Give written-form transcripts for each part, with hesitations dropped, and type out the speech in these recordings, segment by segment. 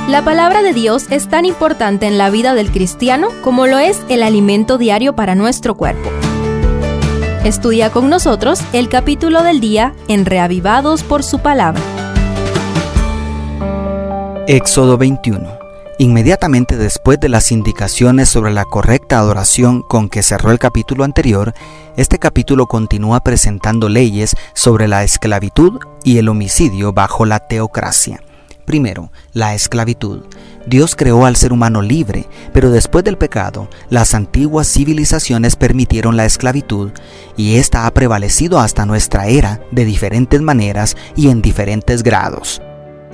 La palabra de Dios es tan importante en la vida del cristiano como lo es el alimento diario para nuestro cuerpo. Estudia con nosotros el capítulo del día en Reavivados por su palabra. Éxodo 21. Inmediatamente después de las indicaciones sobre la correcta adoración con que cerró el capítulo anterior, este capítulo continúa presentando leyes sobre la esclavitud y el homicidio bajo la teocracia. Primero, la esclavitud. Dios creó al ser humano libre, pero después del pecado, las antiguas civilizaciones permitieron la esclavitud, y esta ha prevalecido hasta nuestra era de diferentes maneras y en diferentes grados.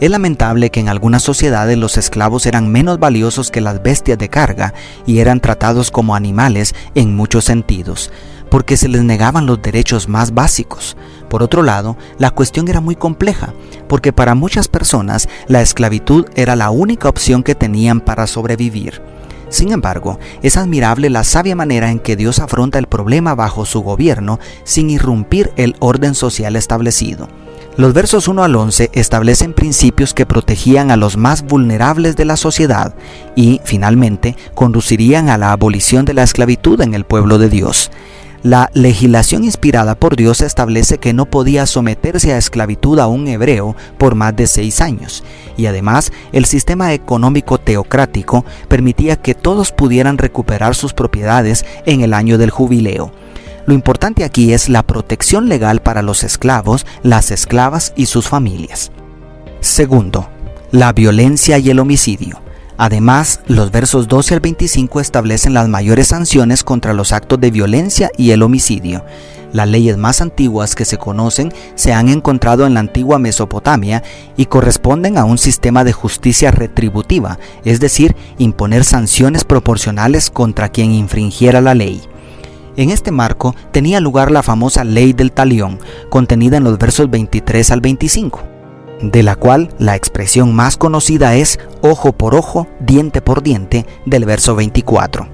Es lamentable que en algunas sociedades los esclavos eran menos valiosos que las bestias de carga y eran tratados como animales en muchos sentidos, porque se les negaban los derechos más básicos. Por otro lado, la cuestión era muy compleja, porque para muchas personas la esclavitud era la única opción que tenían para sobrevivir. Sin embargo, es admirable la sabia manera en que Dios afronta el problema bajo su gobierno sin irrumpir el orden social establecido. Los versos 1 al 11 establecen principios que protegían a los más vulnerables de la sociedad y, finalmente, conducirían a la abolición de la esclavitud en el pueblo de Dios. La legislación inspirada por Dios establece que no podía someterse a esclavitud a un hebreo por más de 6 años, y además el sistema económico teocrático permitía que todos pudieran recuperar sus propiedades en el año del jubileo. Lo importante aquí es la protección legal para los esclavos, las esclavas y sus familias. Segundo, la violencia y el homicidio. Además, los versos 12 al 25 establecen las mayores sanciones contra los actos de violencia y el homicidio. Las leyes más antiguas que se conocen se han encontrado en la antigua Mesopotamia y corresponden a un sistema de justicia retributiva, es decir, imponer sanciones proporcionales contra quien infringiera la ley. En este marco tenía lugar la famosa ley del talión, contenida en los versos 23 al 25, de la cual la expresión más conocida es ojo por ojo, diente por diente, del verso 24.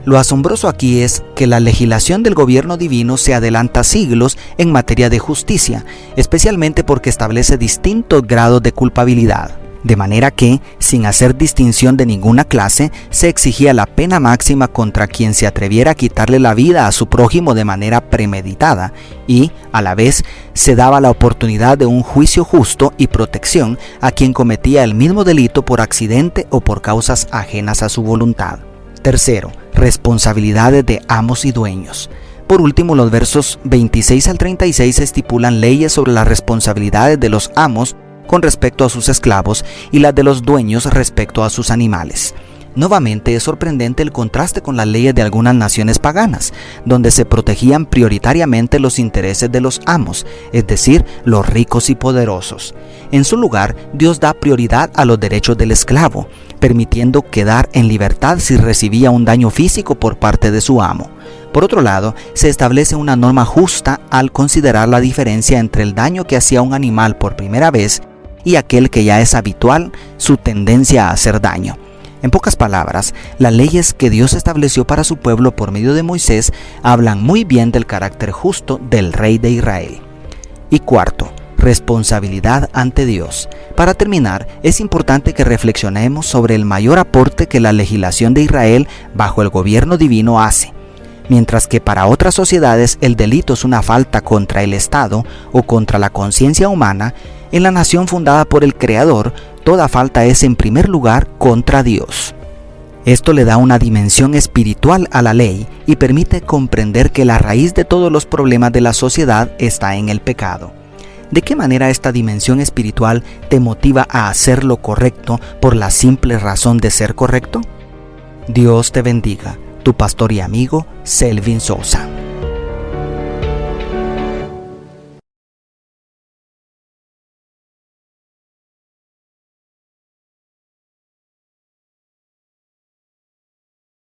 Lo asombroso aquí es que la legislación del gobierno divino se adelanta siglos en materia de justicia, especialmente porque establece distintos grados de culpabilidad. De manera que, sin hacer distinción de ninguna clase, se exigía la pena máxima contra quien se atreviera a quitarle la vida a su prójimo de manera premeditada y, a la vez, se daba la oportunidad de un juicio justo y protección a quien cometía el mismo delito por accidente o por causas ajenas a su voluntad. Tercero, responsabilidades de amos y dueños. Por último, los versos 26 al 36 estipulan leyes sobre las responsabilidades de los amos con respecto a sus esclavos y las de los dueños respecto a sus animales. Nuevamente es sorprendente el contraste con las leyes de algunas naciones paganas, donde se protegían prioritariamente los intereses de los amos, es decir, los ricos y poderosos. En su lugar, Dios da prioridad a los derechos del esclavo, permitiendo quedar en libertad si recibía un daño físico por parte de su amo. Por otro lado, se establece una norma justa al considerar la diferencia entre el daño que hacía un animal por primera vez y aquel que ya es habitual, su tendencia a hacer daño. En pocas palabras, las leyes que Dios estableció para su pueblo por medio de Moisés hablan muy bien del carácter justo del rey de Israel. Y cuarto, responsabilidad ante Dios. Para terminar, es importante que reflexionemos sobre el mayor aporte que la legislación de Israel bajo el gobierno divino hace. Mientras que para otras sociedades el delito es una falta contra el Estado o contra la conciencia humana, en la nación fundada por el Creador, toda falta es en primer lugar contra Dios. Esto le da una dimensión espiritual a la ley y permite comprender que la raíz de todos los problemas de la sociedad está en el pecado. ¿De qué manera esta dimensión espiritual te motiva a hacer lo correcto por la simple razón de ser correcto? Dios te bendiga. Tu pastor y amigo, Selvin Sosa.